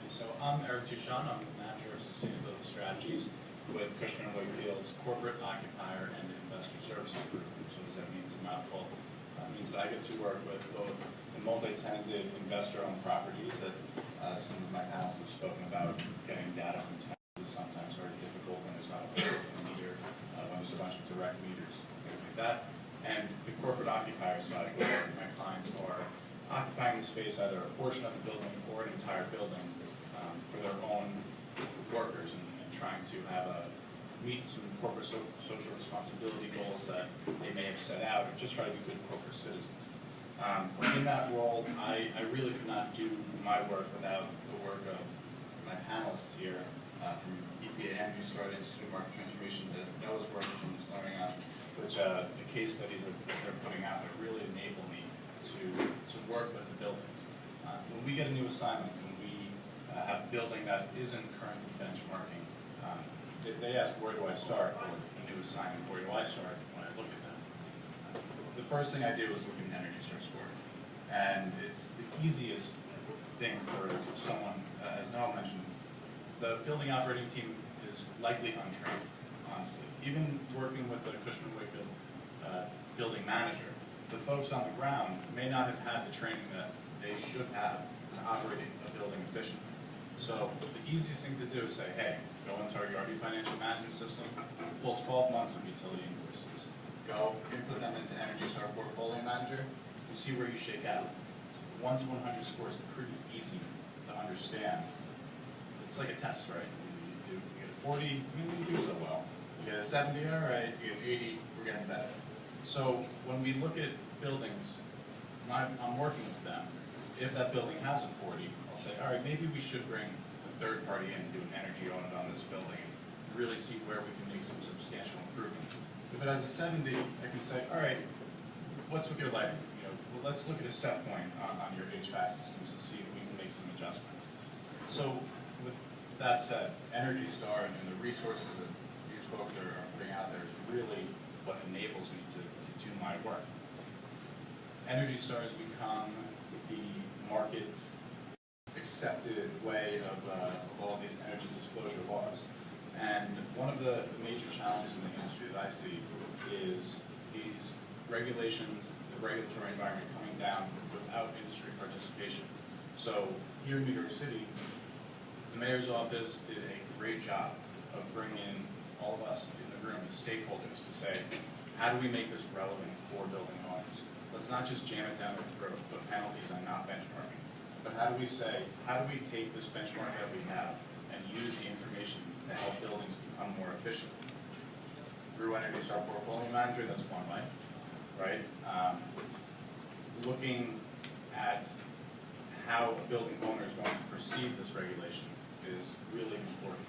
So I'm Eric Duchon. I'm the manager of sustainability strategies with Cushman and Wakefield's corporate occupier and investor services group. So what does that mean? It's a mouthful. It means that I get to work with both the multi-tenanted investor-owned properties that some of my panels have spoken about. Getting data from tenants is sometimes very difficult when there's not a meter, when there's a bunch of direct meters, things like that. And the corporate occupier side, where my clients are occupying the space, either a portion of the building or an entire building, for their own workers, and trying to meet some corporate social responsibility goals that they may have set out, or just try to be good corporate citizens. In that role, I really could not do my work without the work of my panelists here, from EPA Energy Star, the Institute of Market Transformation, that Noah's work, which I'm just learning on, which the case studies that they're putting out that really enable me to work with the buildings. When we get a new assignment, when we have a building that isn't currently benchmarking, they ask, where do I start? Or a new assignment, where do I start when I look at them? The first thing I do is look at Energy Star score. And it's the easiest thing for someone, as Noah mentioned, the building operating team is likely untrained, honestly. Even working with the Cushman and Wakefield building manager, the folks on the ground may not have had the training that they should have to operate a building efficiently. So the easiest thing to do is say, hey, go into our ERD financial management system, pull 12 months of utility invoices, go input them into Energy Star Portfolio Manager, and see where you shake out. 1 to 100 score is pretty easy to understand. It's like a test, right? You get a 40, you didn't do so well. You get a 70, all right. You get 80, we're getting better. So when we look at buildings, I'm working with them. If that building has a 40, I'll say, all right, maybe we should bring a third party in and do an energy audit on this building and really see where we can make some substantial improvements. If it has a 70, I can say, all right, what's with your lighting? Well, let's look at a set point on your HVAC systems to see if we can make some adjustments. So with that said, Energy Star and the resources that these folks are putting out there is really what enables me to do my work. Energy Star has become the market's accepted way of all these energy disclosure laws. And one of the major challenges in the industry that I see is these regulations, the regulatory environment coming down without industry participation. So here in New York City, the mayor's office did a great job of bringing all of us in the room as stakeholders to say, how do we make this relevant for building owners? Let's not just jam it down their throat, put penalties on not benchmarking. But how do we take this benchmark that we have and use the information to help buildings become more efficient? Through Energy Star Portfolio Manager, that's one way, right? Looking at how a building owner is going to perceive this regulation is really important.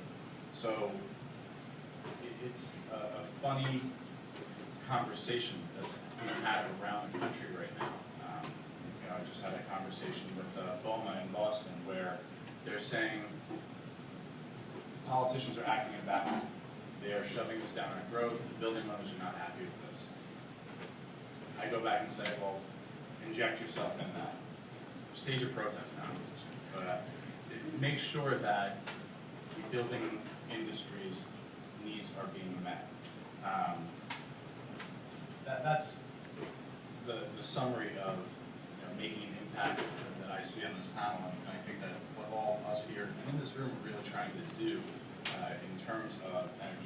So it's a funny conversation that's being had around the country right now. I just had a conversation with BOMA in Boston where they're saying politicians are acting in a vacuum. They are shoving this down our throat. The building owners are not happy with this. I go back and say, well, inject yourself in that. Stage a protest now. But make sure that the building industry's needs are being met. That's the summary of making an impact that I see on this panel, and I think that what all us here and in this room are really trying to do in terms of energy